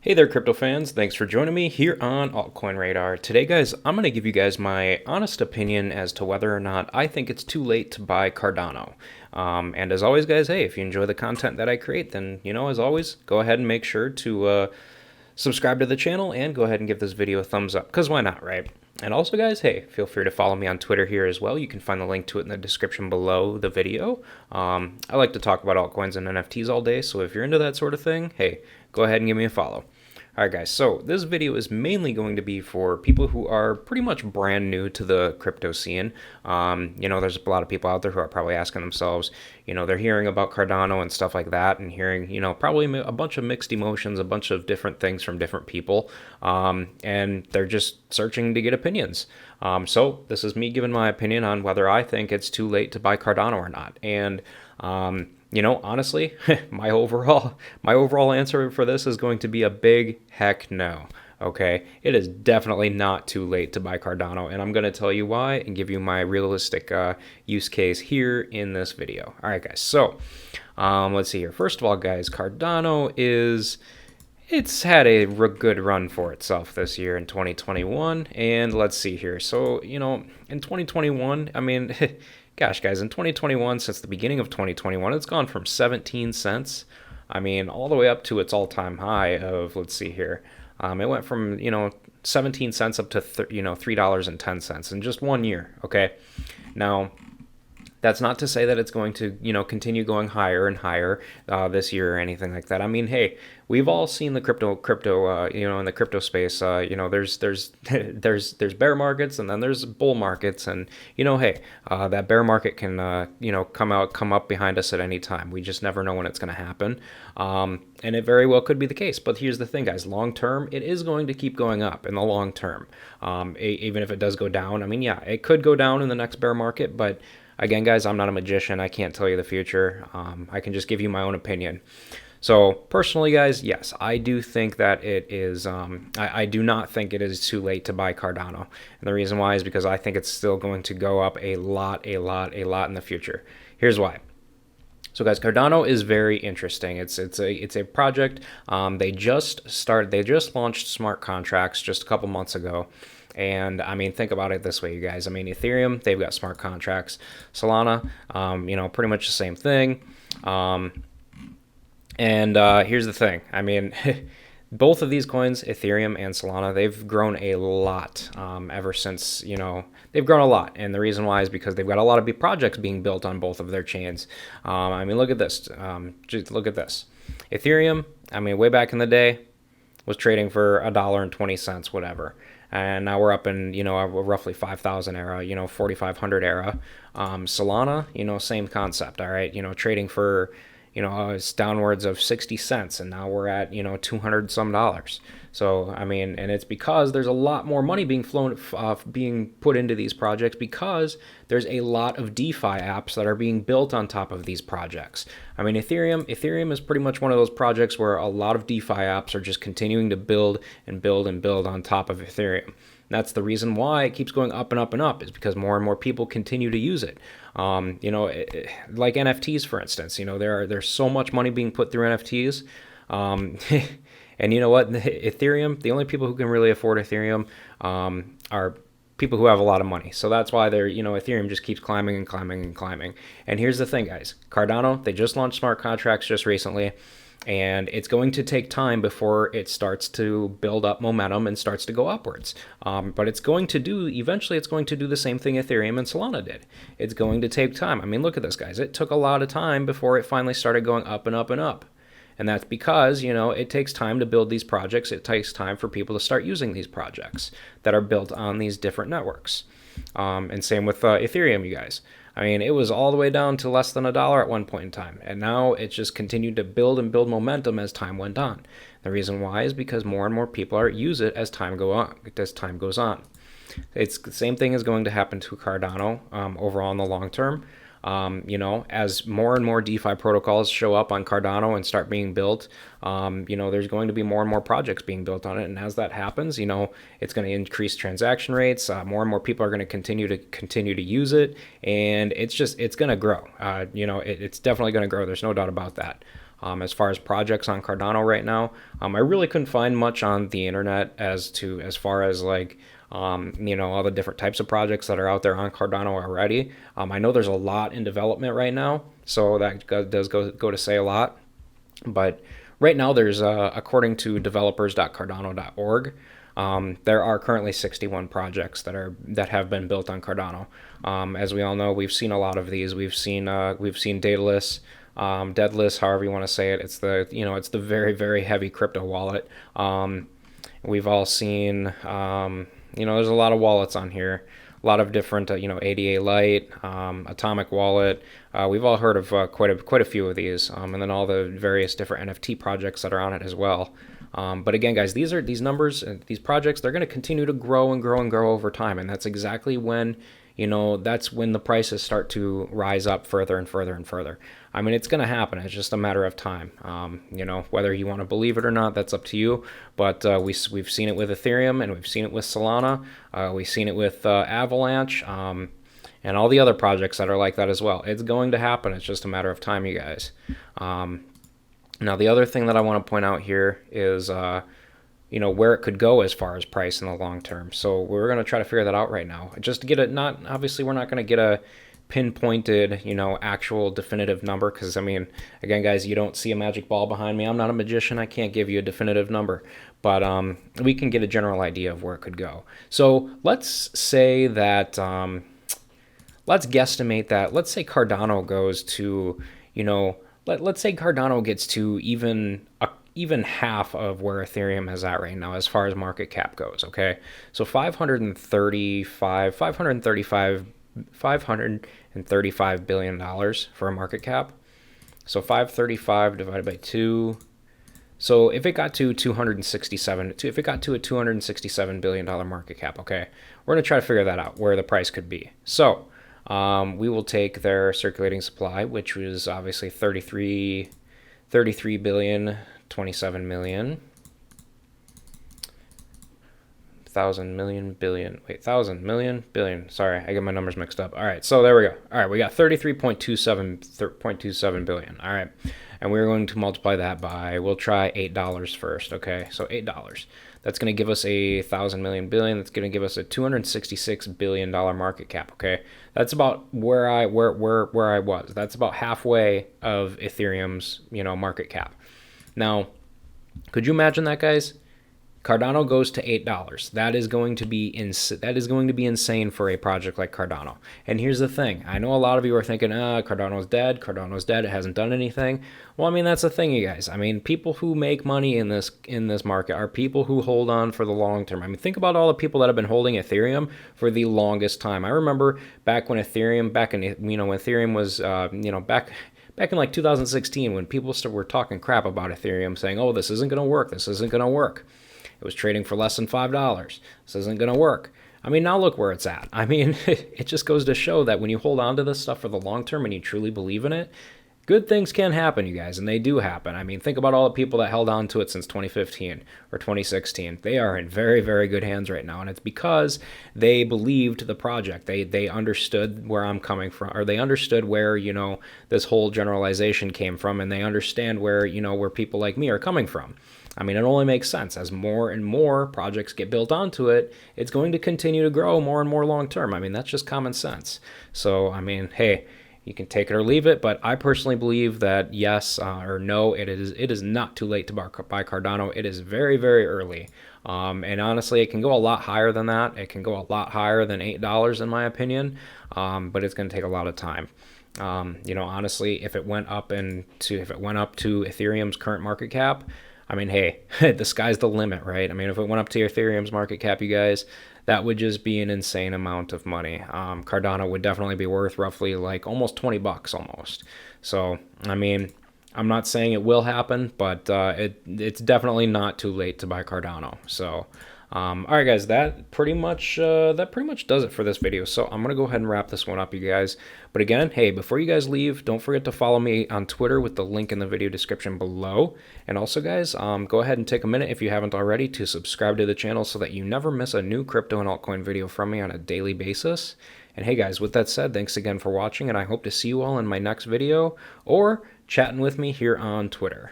Hey there, crypto fans. Thanks for joining me here on Altcoin Radar. Today, guys, I'm going to give you guys my honest opinion as to whether or not I think it's too late to buy Cardano. And as always, guys, hey, if you enjoy the content that I create, then, as always, go ahead and make sure to subscribe to the channel and go ahead and give this video a thumbs up, because why not, right? And also, guys, hey, feel free to follow me on Twitter here as well. You can find the link to it in the description below the video. I like to talk about altcoins and NFTs all day, so if you're into that sort of thing, hey, go ahead and give me a follow. Alright guys, so this video is mainly going to be for people who are pretty much brand new to the crypto scene. There's a lot of people out there who are probably asking themselves, they're hearing about Cardano and stuff like that and hearing, probably a bunch of mixed emotions, a bunch of different things from different people, and they're just searching to get opinions. So this is me giving my opinion on whether I think it's too late to buy Cardano or not. And honestly, my overall answer for this is going to be a big heck no. Okay, it is definitely not too late to buy Cardano, and I'm going to tell you why and give you my realistic use case here in this video. All right, guys. So let's see here. First of all, guys, Cardano it's had a good run for itself this year in 2021, and let's see here. So in 2021, I mean. Gosh, guys, in 2021, since the beginning of 2021, it's gone from 17 cents, all the way up to its all-time high of, let's see here, it went from, 17 cents up to, $3.10 in just 1 year, okay? Now, that's not to say that it's going to, continue going higher and higher this year or anything like that. Hey, we've all seen the crypto, in the crypto space. There's bear markets and then there's bull markets, and hey, that bear market can, come up behind us at any time. We just never know when it's going to happen, and it very well could be the case. But here's the thing, guys: long term, it is going to keep going up in the long term. Even if it does go down, yeah, it could go down in the next bear market, but again, guys, I'm not a magician. I can't tell you the future. I can just give you my own opinion. So personally, guys, yes, I do think that it is, I do not think it is too late to buy Cardano. And the reason why is because I think it's still going to go up a lot in the future. Here's why. So guys, Cardano is very interesting. It's a project. They just launched smart contracts just a couple months ago. And think about it this way, you guys. Ethereum, they've got smart contracts. Solana, pretty much the same thing. Here's the thing. Both of these coins, Ethereum and Solana, they've grown a lot ever since, they've grown a lot. And the reason why is because they've got a lot of big projects being built on both of their chains. Look at this. Just look at this. Ethereum, way back in the day, was trading for $1.20, whatever. And now we're up in, a roughly 5,000 era, 4,500 era. Solana, same concept, all right? Trading for, it's downwards of 60 cents, and now we're at, 200 some dollars. So, and it's because there's a lot more money being being put into these projects, because there's a lot of DeFi apps that are being built on top of these projects. Ethereum is pretty much one of those projects where a lot of DeFi apps are just continuing to build and build and build on top of Ethereum. That's the reason why it keeps going up and up and up, is because more and more people continue to use it. Like NFTs, for instance, there's so much money being put through NFTs. And you know what? Ethereum, the only people who can really afford Ethereum are people who have a lot of money. So that's why Ethereum just keeps climbing and climbing and climbing. And here's the thing, guys. Cardano, they just launched smart contracts just recently, and it's going to take time before it starts to build up momentum and starts to go upwards. But eventually it's going to do the same thing Ethereum and Solana did. It's going to take time. Look at this, guys. It took a lot of time before it finally started going up and up and up. And that's because, it takes time to build these projects. It takes time for people to start using these projects that are built on these different networks. And same with Ethereum, you guys. It was all the way down to less than $1 at one point in time. And now it's just continued to build and build momentum as time went on. The reason why is because more and more people use it as time goes on. It's the same thing is going to happen to Cardano overall in the long term. As more and more DeFi protocols show up on Cardano and start being built, there's going to be more and more projects being built on it. And as that happens, it's going to increase transaction rates. More and more people are going to continue to use it. And it's going to grow. It's definitely going to grow. There's no doubt about that. As far as projects on Cardano right now, I really couldn't find much on the internet as far as like all the different types of projects that are out there on Cardano already. I know there's a lot in development right now, so that does go to say a lot. But right now, there's according to developers.cardano.org, there are currently 61 projects that have been built on Cardano. As we all know, we've seen a lot of these. We've seen Daedalus, Deadless, however you want to say it. It's the very, very heavy crypto wallet. We've all seen there's a lot of wallets on here, a lot of different ADA Lite, Atomic Wallet. We've all heard of quite a few of these, and then all the various different NFT projects that are on it as well. But again, guys, these numbers, these projects, they're going to continue to grow and grow and grow over time, and that's exactly when that's when the prices start to rise up further and further and further. I mean, it's going to happen. It's just a matter of time. Whether you want to believe it or not, that's up to you. But we've seen it with Ethereum, and we've seen it with Solana. We've seen it with Avalanche, and all the other projects that are like that as well. It's going to happen. It's just a matter of time, you guys. Now, the other thing that I want to point out here is where it could go as far as price in the long term. So we're going to try to figure that out right now. Just to get it, obviously we're not going to get a pinpointed, actual definitive number, because again, guys, you don't see a magic ball behind me. I'm not a magician. I can't give you a definitive number, but we can get a general idea of where it could go. So let's say that, let's guesstimate that. Let's say Cardano goes to, let's say Cardano gets to even half of where Ethereum is at right now as far as market cap goes, okay? So $535 billion for a market cap. So 535 divided by 2. So if it got to a $267 billion market cap, okay, we're going to try to figure that out, where the price could be. So we will take their circulating supply, which was obviously 33 billion, 27 million, 1,000 million billion. Wait, 1,000 million billion. Sorry, I get my numbers mixed up. All right, so there we go. All right, we got 33.27 billion. All right, and we're going to multiply that by, we'll try $8 first. Okay, so $8. That's going to give us 1,000 million billion. That's going to give us a $266 billion market cap. Okay, that's about where I was. That's about halfway of Ethereum's market cap. Now, could you imagine that, guys? Cardano goes to $8. That is going to be insane for a project like Cardano. And here's the thing. I know a lot of you are thinking, Cardano's dead. Cardano's dead. It hasn't done anything. Well, that's the thing, you guys. People who make money in this market are people who hold on for the long term. Think about all the people that have been holding Ethereum for the longest time. I remember back when Ethereum, when Ethereum was, back in like 2016, when people were talking crap about Ethereum, saying, oh, this isn't going to work. This isn't going to work. It was trading for less than $5. This isn't going to work. Now look where it's at. It just goes to show that when you hold on to this stuff for the long term and you truly believe in it, good things can happen, you guys, and they do happen. Think about all the people that held on to it since 2015 or 2016. They are in very, very good hands right now, and it's because they believed the project. They understood where I'm coming from, or they understood where, this whole generalization came from, and they understand where, where people like me are coming from. It only makes sense. As more and more projects get built onto it, it's going to continue to grow more and more long term. that's just common sense. So, hey, you can take it or leave it, but I personally believe that yes or no, it is not too late to buy Cardano. It is very, very early. And honestly, it can go a lot higher than that. It can go a lot higher than $8 in my opinion, but it's going to take a lot of time. Honestly, if it went up to Ethereum's current market cap, hey, the sky's the limit, right? If it went up to Ethereum's market cap, you guys, that would just be an insane amount of money. Cardano would definitely be worth roughly like almost $20 almost. So, I'm not saying it will happen, but it's definitely not too late to buy Cardano. So, all right, guys, that pretty much does it for this video. So I'm gonna go ahead and wrap this one up, you guys. But again, hey, before you guys leave, don't forget to follow me on Twitter with the link in the video description below. And also, guys, go ahead and take a minute if you haven't already to subscribe to the channel so that you never miss a new crypto and altcoin video from me on a daily basis. And hey, guys, with that said, thanks again for watching, and I hope to see you all in my next video, or chatting with me here on Twitter.